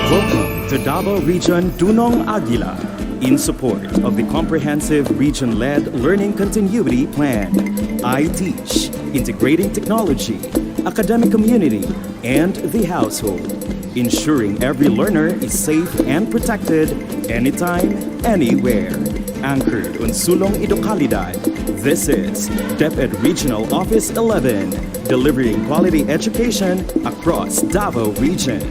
Welcome to Davao Region Dunong Aguila in support of the Comprehensive Region-Led Learning Continuity Plan. I Teach, integrating technology, academic community, and the household, ensuring every learner is safe and protected anytime, anywhere. Anchored on Sulong Idokalidad, this is DepEd Regional Office 11, delivering quality education across Davao Region.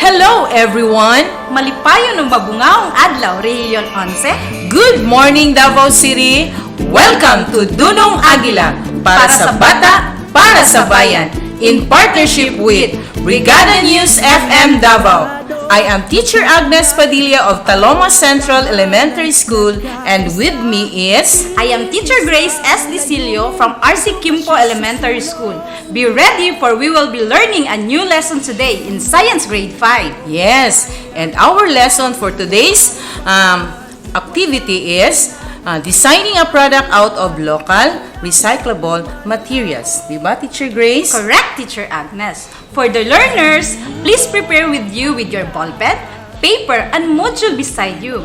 Hello everyone! Malipayon ng mabungaong adlaw, Region 11. Good morning Davao City! Welcome to Dunong Aguila, para sa bata, para sa bayan, in partnership with Brigada News FM Davao. I am Teacher Agnes Padilla of Taloma Central Elementary School, and with me is... I am Teacher Grace S. Dicilio from RC Kimpo Elementary School. Be ready for we will be learning a new lesson today in Science Grade 5. Yes, and our lesson for today's activity is designing a product out of local, recyclable materials. Diba, Teacher Grace? Correct, Teacher Agnes. For the learners, please prepare with you with your ballpen, paper, and module beside you.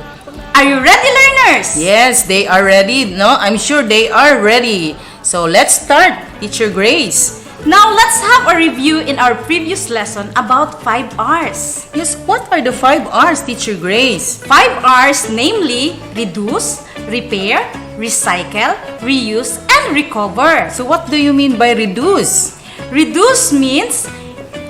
Are you ready, learners? Yes, they are ready. No, I'm sure they are ready. So let's start, Teacher Grace. Now, let's have a review in our previous lesson about 5 R's. Yes, what are the 5 R's, Teacher Grace? 5 R's, namely reduce, repair, recycle, reuse, and recover. So what do you mean by reduce? Reduce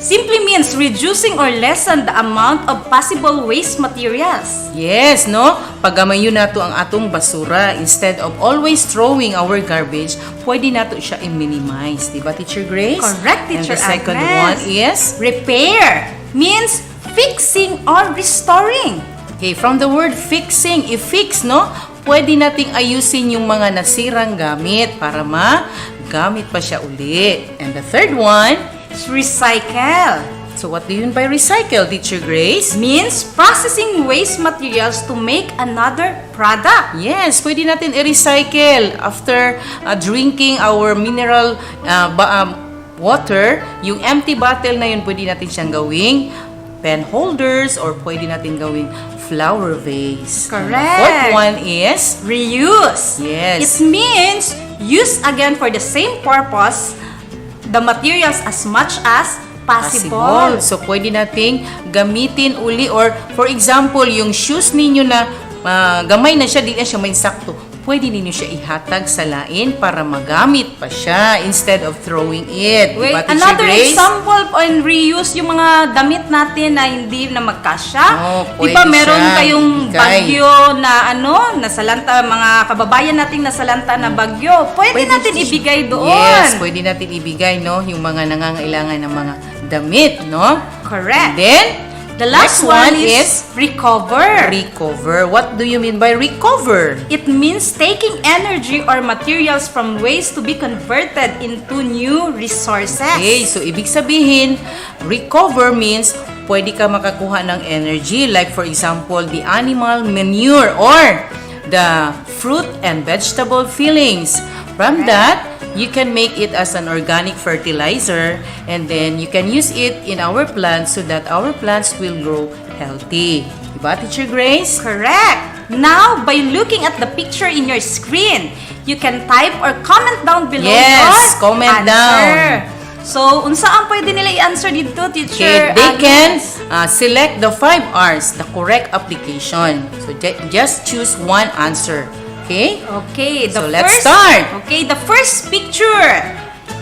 simply means reducing or lessen the amount of possible waste materials. Yes, no? Pagamayon nato ang atong basura, instead of always throwing our garbage, pwede nato siya i-minimize. Diba, Teacher Grace? Correct, Teacher And the second Agnes. one is? Repair means fixing or restoring. Okay, from the word fixing, i-fix, no? Pwede nating ayusin yung mga nasirang gamit para magamit pa siya uli. And the third one? Recycle So what do you mean by recycle, Teacher Grace? means processing waste materials to make another product. Yes, pwede natin i-recycle after drinking our mineral water. Yung empty bottle na yun, pwede natin siyang gawing pen holders or pwede natin gawing flower vase. Correct. And the fourth one is Reuse. Yes. It means use again for the same purpose the materials as much as possible. So, pwede nating gamitin uli or, for example, yung shoes ninyo na gamay na siya, di na siya may sakto. Pwede ninyo siya ihatag sa lain para magamit pa siya instead of throwing it. Wait, diba, Teacher another Grace? example on reuse, yung mga damit natin na hindi na magkasya. Oh, Di pwede ba meron siya. kayong Ibigay. bagyo na nasalanta, mga kababayan nating nasalanta na bagyo. Pwede natin siya- ibigay doon. Yes, pwede natin ibigay, no? Yung mga nangangailangan ng mga damit, no? Correct. And then, The last next one is recover. recover. What do you mean by recover? It means taking energy or materials from waste to be converted into new resources. Okay, so ibig sabihin, recover means pwede ka makakuha ng energy. Like for example, the animal manure or the fruit and vegetable fillings. From that, you can make it as an organic fertilizer and then you can use it in our plants so that our plants will grow healthy. Diba, Teacher Grace? Correct. Now, by looking at the picture in your screen, you can type or comment down below Yes, your comment answer. So, unsa ang pwede nila i-answer dito, Okay, teacher? they can Agnes? select the 5 R's, the correct application. So just choose one answer. Okay? Okay, So, let's start. Okay, the first picture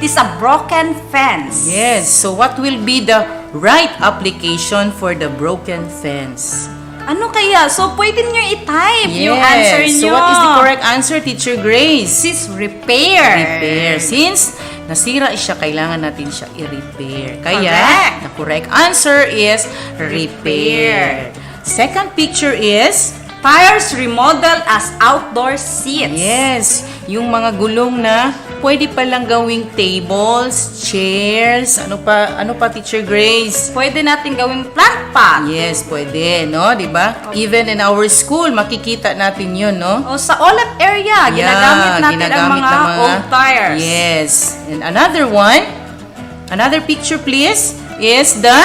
is a broken fence. Yes. So what will be the right application for the broken fence? Ano kaya? So, pwede nyo i-type yung Yes. answer nyo. So what is the correct answer, Teacher Grace? This is repair. Repair. Since nasira siya, kailangan natin siya i-repair. Kaya, Correct. the correct answer is repair. Second picture is Tires remodeled as outdoor seats. yes, yung mga gulong na pwede palang gawing tables, chairs, ano pa Teacher Grace? Pwede natin gawing plant pot. Yes, pwede, no? 'Di ba? Even in our school, makikita natin 'yun, no? O sa OLEP area, ginagamit natin ang ginagamit mga ng old tires. Yes. And another picture please is the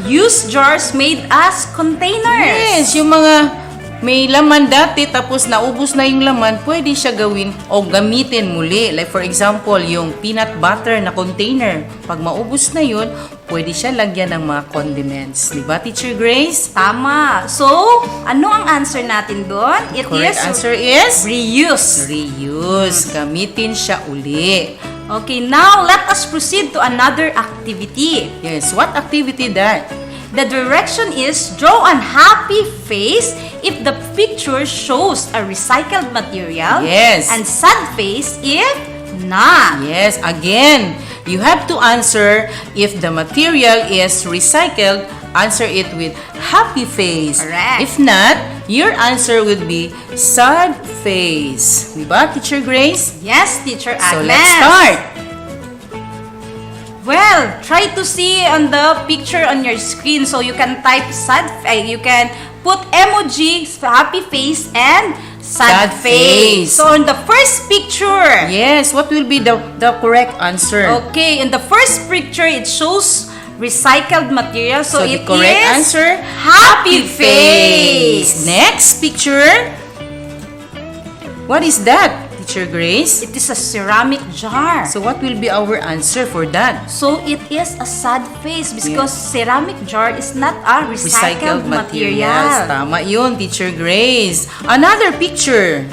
Used jars made as containers. yes, yung mga may laman dati tapos naubos na yung laman, pwede siya gawin o gamitin muli. Like for example, yung peanut butter na container. Pag maubos na yun, pwede siya lagyan ng mga condiments. Di ba, Teacher Grace? Tama. So, ano ang answer natin doon? It Correct is answer is reuse. reuse. Gamitin siya uli. Okay, now let us proceed to another activity. Yes, what activity that? The direction is draw an happy face if the picture shows a recycled material. Yes. And sad face if not. Yes, again, you have to answer if the material is recycled, answer it with happy face. Correct. If not, your answer would be sad face. Diba, Teacher Grace? Yes, Teacher Agnes. So, let's start. Well, try to see on the picture on your screen so you can type you can put emoji, happy face, and sad, Sad face. So, in the first picture, Yes, what will be the correct answer? okay, in the first picture, it shows recycled material. So, So, it the correct is answer, happy face. Next picture. What is that, Teacher Grace? It is a ceramic jar. So, what will be our answer for that? So, it is a sad face because ceramic jar is not a recycled, material. Tama yun, Teacher Grace. Another picture.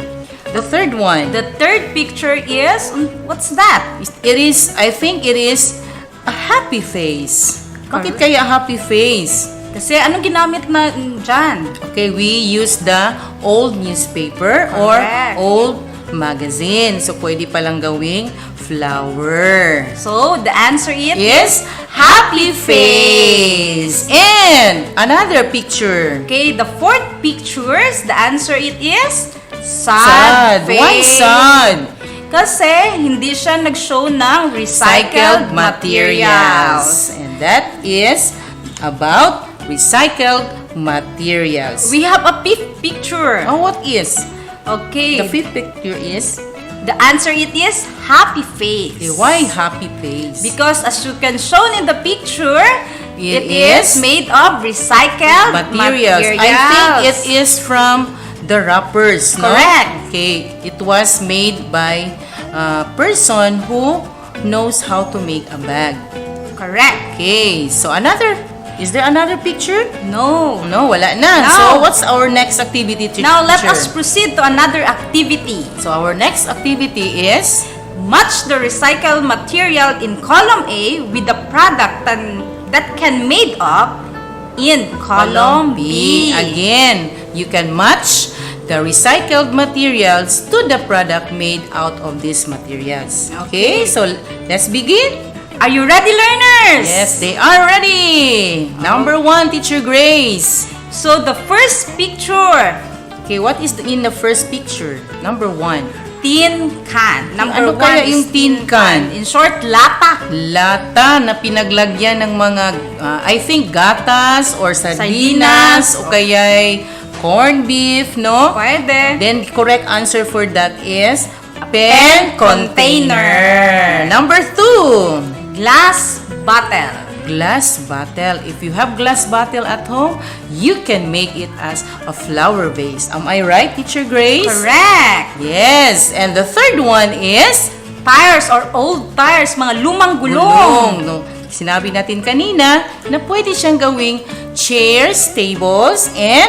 The third one. The third picture is, what's that? It is, I think it is a happy face. Bakit Correct. kaya happy face? Kasi anong ginamit na dyan? Okay, we use the old newspaper or Correct. old magazine. So, pwede palang gawing flower. So, the answer Is happy face. And another picture. Okay, the fourth pictures, the answer it is Sad. sad face. Why sad? Kasi hindi siya nag-show ng recycled materials. And that is about recycled materials. We have a fifth picture. Oh, what is? Okay. The fifth picture is, The answer it is happy face. why happy face? Because as you can shown in the picture, It it is is made of recycled materials. I think it is from the wrappers, no? Correct. Okay, it was made by a person who knows how to make a bag. Correct. Okay, so is there another picture? No. No, wala na. No. So, what's our next activity, teacher? Now let us proceed to another activity. So, our next activity is Match the recycled material in column A with the product that can made up in column B. Again, you can match the recycled materials to the product made out of these materials. Okay. Okay, so let's begin. Are you ready, learners? Yes, they are ready. Number 1, Teacher Grace. So the first picture, Okay, what is in the first picture? Number 1. tin can. Number Ano kaya one is yung tin can? In short, lata. Lata na pinaglagyan ng mga, I think, gatas or sardinas, Sardinas. o kaya'y corned beef, no? Pwede. Then, correct answer for that is pen container. Number 2, Glass bottle. glass bottle. If you have glass bottle at home, you can make it as a flower vase. Am I right, Teacher Grace? Correct. Yes. And the third one is Tires or old tires, mga lumang gulong. gulong. No, sinabi natin kanina na pwede siyang gawing chairs, tables, and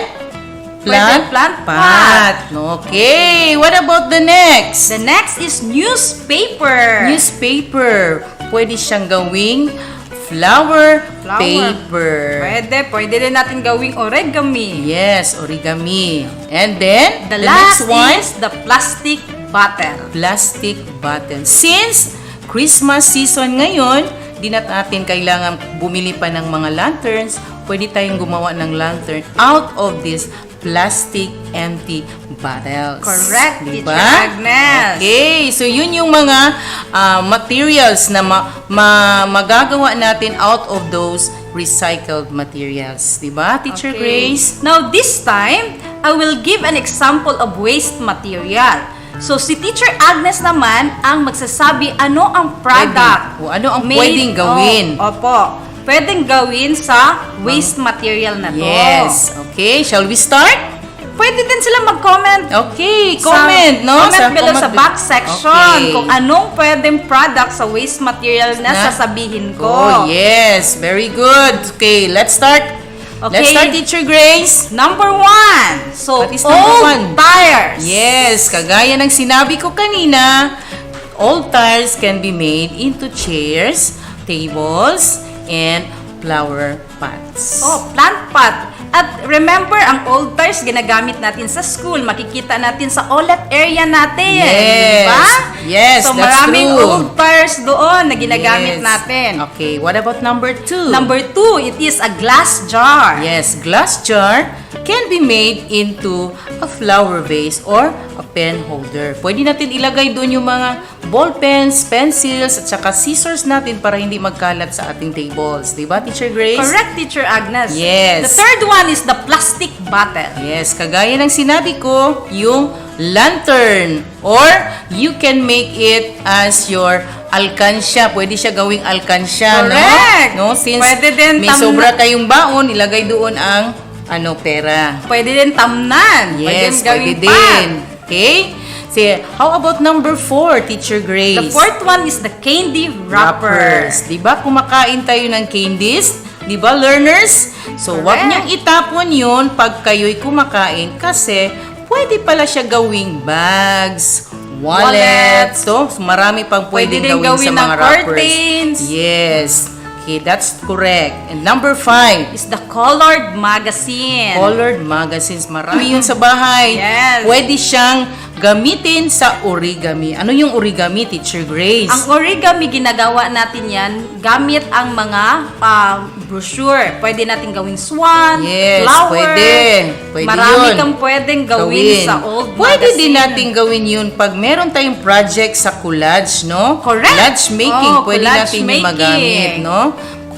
Pwede plant pot. Okay. What about the next? The next is newspaper. Newspaper. Pwede siyang gawing flower paper. Pwede din natin gawing origami. Yes, origami. And then, The the last next one, is the plastic bottle. plastic bottle. Since Christmas season ngayon, di na natin kailangan bumili pa ng mga lanterns. Pwede tayong gumawa ng lantern out of this plastic empty bottles. Correct, Diba? Teacher Agnes. Okay, so yun yung mga materials na magagawa natin out of those recycled materials. Diba, Teacher Okay. Grace? Now this time, I will give an example of waste material. So si Teacher Agnes naman ang magsasabi ano ang product. Pwede. O, ano ang made pwedeng gawin. of- Opo. pwedeng gawin sa waste material na to. Yes. Okay, shall we start? Pwede din sila mag-comment. Okay, comment, no? Comment below sa comment- box section Okay. kung anong pwedeng product sa waste material na sasabihin ko. Oh, yes. Very good. Okay, let's start. Okay. Let's start, Teacher Grace. Number 1. So, What is number old one? tires. Yes, kagaya ng sinabi ko kanina, old tires can be made into chairs, tables, and flower pots. Oh, plant pot. At remember, ang old tires ginagamit natin sa school. Makikita natin sa OLED area natin. Yes. Diba? Yes, so, that's maraming true. old tires doon na ginagamit Yes. natin. Okay, what about number 2? Number 2, it is a glass jar. Yes, glass jar can be made into a flower vase or a pen holder. Pwede natin ilagay doon yung mga ball pens, pencils, at saka scissors natin para hindi magkalat sa ating tables. Diba, Teacher Grace? Correct, Teacher Agnes. Yes. The third one is the plastic bottle. Yes, kagaya ng sinabi ko, yung lantern. Or you can make it as your alkansya. Pwede siya gawing alkansya, Correct. no? Since Pwede din may sobra kayong baon, ilagay doon ang pera. Pwede din tamnan. Yes, gawing pwede din. Okay? Say, how about number 4, Teacher Grace? The fourth one is the candy wrapper. Di ba kumakain tayo ng candies? Di ba, learners? So, wag Correct. niyong itapon yun pag kayo'y kumakain kasi pwede pala siya gawing bags, wallets. So, marami pang Pwede pwedeng din gawin sa gawin mga ng wrappers. curtains. Yes. Okay, that's correct. And number 5, Is the colored magazine. colored magazines. Marami yun sa bahay. Yes. Pwede siyang gamitin sa origami. Ano yung origami, Teacher Grace? Ang origami, ginagawa natin yan gamit ang mga brochure. Pwede natin gawing swan, Yes, flower. pwede. Pwede Marami yun. kang pwedeng gawin sa old Pwede magazine. din natin gawin yun pag meron tayong project sa collage, no? Correct. Collage making, Oh, pwede collage natin yung making. magamit, no?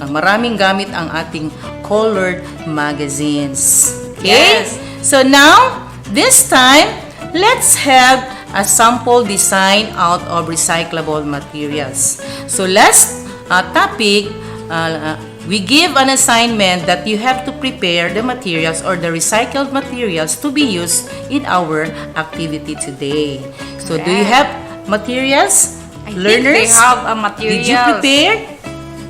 Maraming gamit ang ating colored magazines. Okay? Yes. So now, this time, let's have a sample design out of recyclable materials. So last topic, we give an assignment that you have to prepare the materials or the recycled materials to be used in our activity today. So do you have materials, I think learners? they have a materials. Did you prepare?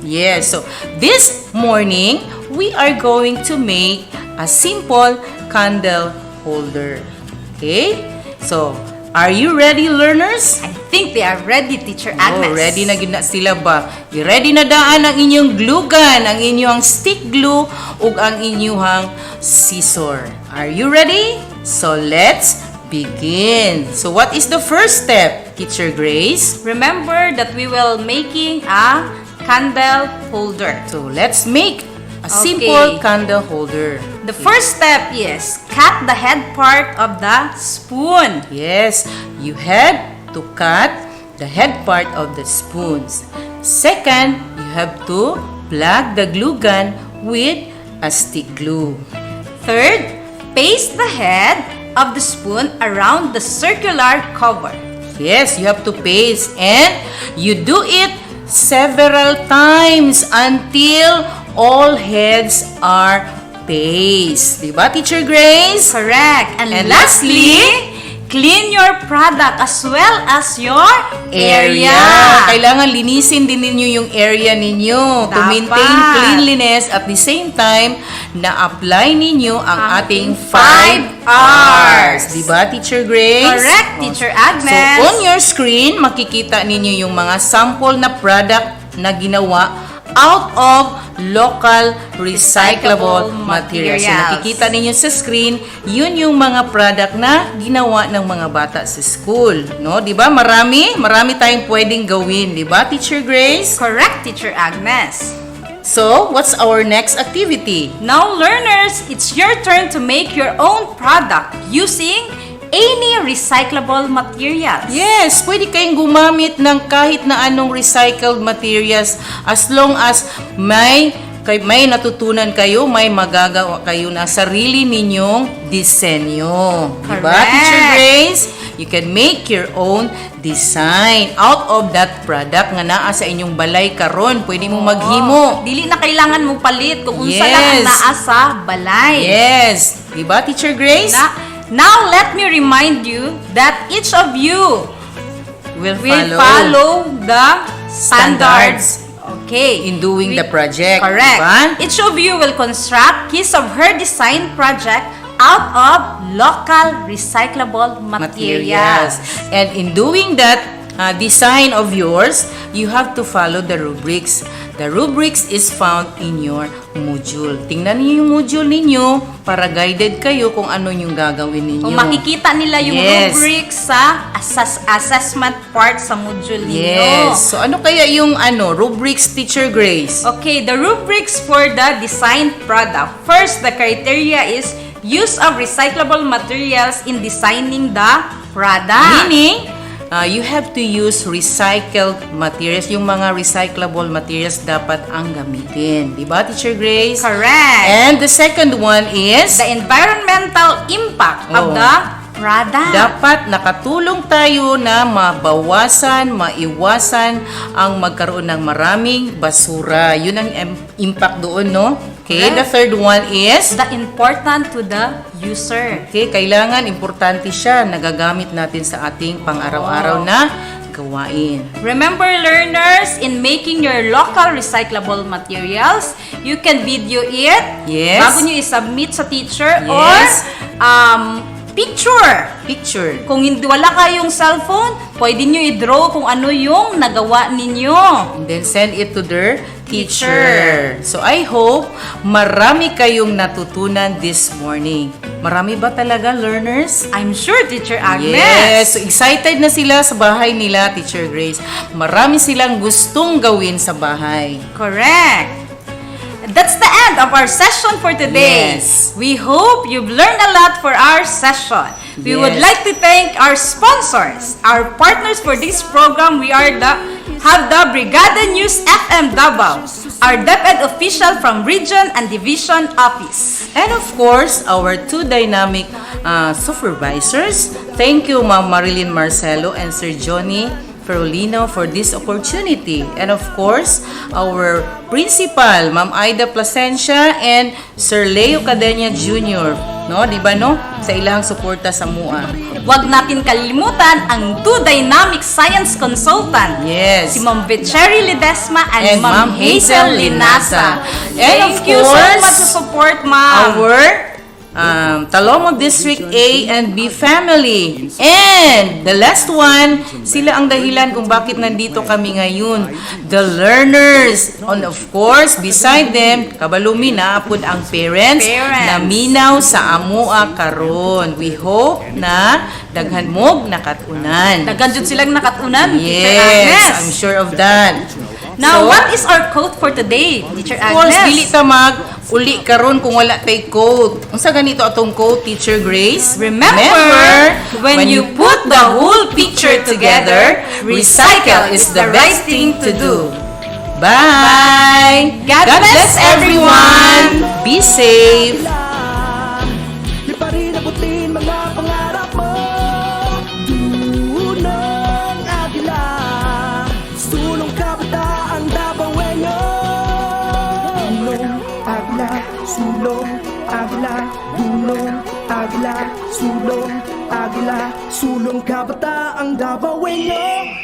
Yes. So this morning, we are going to make a simple candle holder. Okay? So, are you ready, learners? I think they are ready, Teacher Agnes. Oh, ready na gid na sila ba? I-ready na daan ang inyong glue gun, ang inyong stick glue, ug ang inyong scissor. Are you ready? So, let's begin. So, what is the first step, Teacher Grace? Remember that we will making a candle holder. So, let's make a Okay. simple candle holder. The first step is cut the head part of the spoon. Yes, you have to cut the head part of the spoons. Second, you have to plug the glue gun with a stick glue. Third, paste the head of the spoon around the circular cover. Yes, you have to paste and you do it several times until all heads are pasted. Diba, Teacher Grace? Correct. And And lastly, clean your product as well as your area. Kailangan linisin din ninyo yung area ninyo to Dapat. maintain cleanliness at the same time na-apply ninyo ang ating 5 R's. Diba, Teacher Grace? Correct, Teacher Agnes. So, on your screen, makikita ninyo yung mga sample na product na ginawa out of local recyclable materials. So, nakikita ninyo sa screen, yun yung mga product na ginawa ng mga bata sa school. No? Diba? Marami tayong pwedeng gawin. Diba, Teacher Grace? Correct, Teacher Agnes. So, what's our next activity? Now, learners, it's your turn to make your own product using any recyclable materials. Yes, pwede kayong gumamit ng kahit na anong recycled materials as long as may natutunan kayo, may magagawa kayo na sarili ninyong disenyo. Diba, Correct. Teacher Grace? you can make your own design out of that product nga naa sa inyong balay karon. Pwede mo maghimo. Dili na kailangan mo palit kung unsa lang ang Yes. naa sa balay. Yes. Diba, Teacher Grace? Now, let me remind you that each of you Will will follow the standards. Okay. in doing the project. Correct. Diba? Each of you will construct his or her design project out of local recyclable materials. And in doing that design of yours, you have to follow the rubrics. The rubrics is found in your module. Tingnan niyo yung module ninyo para guided kayo kung ano yung gagawin ninyo. Kung makikita nila yung Yes. rubrics sa assessment part sa module ninyo. Yes. So ano kaya yung rubrics, Teacher Grace? Okay, the rubrics for the design product. First, the criteria is use of recyclable materials in designing the product. Meaning, you have to use recycled materials. Yung mga recyclable materials dapat ang gamitin. Diba, Teacher Grace? Correct. And the second one is, The environmental impact of Oh. the product. dapat nakatulong tayo na mabawasan, maiwasan ang magkaroon ng maraming basura. Yun ang impact doon, no? Okay, the third one is, The important to the user. okay, kailangan importante siya, nagagamit natin sa ating pang-araw-araw na gawain. Remember, learners, in making your local recyclable materials, you can video it Yes. bago nyo i-submit sa teacher Yes. or picture. Picture. Kung hindi wala kayong cellphone, pwede nyo i-draw kung ano yung nagawa ninyo. And then send it to their teacher. So I hope marami kayong natutunan this morning. Marami ba talaga, learners? I'm sure, Teacher Agnes. Yes, so excited na sila sa bahay nila, Teacher Grace. Marami silang gustong gawin sa bahay. Correct. That's the end of our session for today. Yes. We hope you've learned a lot for our session. We would Yes. like to thank our sponsors, our partners for this program. We have the Brigada News FM Davao, our DepEd official from Region and Division Office. And of course, our two dynamic supervisors. Thank you, Ma'am Marilyn Marcelo and Sir Johnny Ferolino for this opportunity. And of course, our principal, Ma'am Aida Plasencia and Sir Leo Cadena Jr. No, di ba no? Sa ilang suporta sa MUA. Huwag natin kalimutan ang two dynamic science consultant. Yes. Si Ma'am Vicheri Ledesma and, And Ma'am Ma'am Hazel Hazel Linasa. And of Thank you so course, much to support, Ma'am. Our Talomo District A and B family. And the last one, sila ang dahilan kung bakit nandito kami ngayon. The learners. And of course, beside them, kabalumi na apod ang parents, na minaw sa amua karon. We hope na daghan mog nakatunan. Daghan jud silang nakatunan, Teacher Yes, Agnes. I'm sure of that. Now, So, what is our quote for today, Teacher of course, dili Agnes? ta uli karon kung wala tay quote. Unsa ganito atong quote, Teacher Grace? Remember, when you put the whole picture together, recycle is the right thing to do. Bye! God bless everyone! Be safe! Di pa rin abutin mga pangarap mo. Dunong Agila, sulong kabataan Dabawenyo. Dunong Agila, sulong Agila, Dunong Agila, sulong Agila, sulong kabataan Dabawenyo.